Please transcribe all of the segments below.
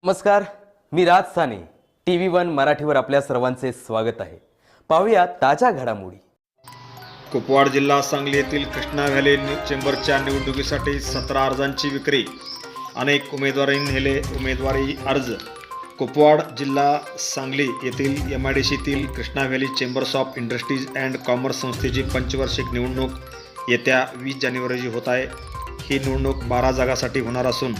नमस्कार, मी राज साने. TV1 मराठीवर आपल्या सर्वांचे स्वागत आहे. पाहूया ताज्या घडामोडी. कुपवाड जिल्हा सांगली येथील कृष्णा व्हॅली चेंबरच्या निवडणुकीसाठी 17 अर्जांची विक्री. अनेक उमेदवारांनी नेले उमेदवारी अर्ज. कुपवाड जिल्हा सांगली येथील MIDCतील Krishna valley chambers of industries and commerce संस्थेची पंचवार्षिक निवडणूक येत्या 20 जानेवारी रोजी होत आहे. ही निवडणूक 12 जागांसाठी होणार असून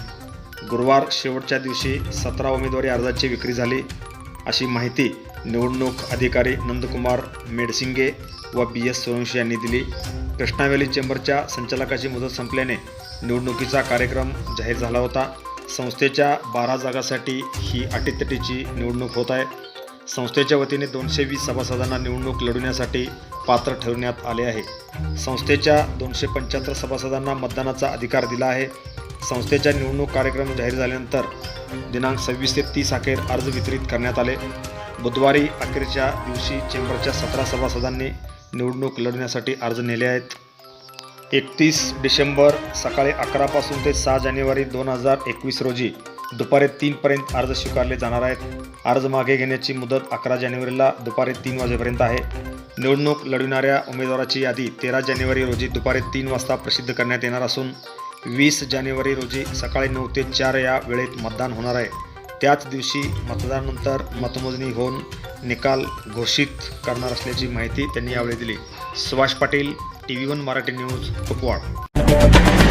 गुरुवार शेवटच्या दिवशी 17 उमेदवारी अर्जाची विक्री झाली, अशी माहिती निवडणूक अधिकारी नंदकुमार मेडसिंगे व BS सोळंशी यांनी दिली. कृष्णा व्हॅली चेंबरच्या संचालकाची मुदत संपल्याने निवडणुकीचा कार्यक्रम जाहीर झाला होता. संस्थेच्या 12 जागांसाठी ही अटीतटीची निवडणूक होत आहे. संस्थेच्या वतीने 220 सभासदांना निवडणूक लढवण्यासाठी पात्र ठरवण्यात आले आहे. संस्थेच्या 275 सभासदांना मतदानाचा अधिकार दिला आहे. संस्थेच्या निवडणूक कार्यक्रम जाहीर झाल्यानंतर दिनांक 26 ते 30 अखेर अर्ज वितरित करण्यात आले. बुधवारी अखेरच्या दिवशी चेंबरच्या 17 सभासदांनी निवडणूक लढवण्यासाठी अर्ज नेले आहेत. 31 डिसेंबर सकाळी 11 पासून ते 6 जानेवारी 2021 रोजी दुपारी 3 पर्यंत अर्ज स्वीकारले जाणार आहेत. अर्ज मागे घेण्याची मुदत 11 जानेवारीला दुपारी 3 वाजेपर्यंत आहे. निवडणूक लढविणाऱ्या उमेदवाराची यादी 13 जानेवारी रोजी दुपारी 3 वाजता प्रसिद्ध करण्यात येणार असून 20 जानेवारी रोजी सकाळी 9 ते 4 या वेळेत मतदान होणार आहे. त्याच दिवशी मतदानानंतर मतमोजणी होऊन निकाल घोषित करणार असल्याची माहिती त्यांनी यावेळी दिली. Subhash Patil, TV1 Marathi news, Kupwad.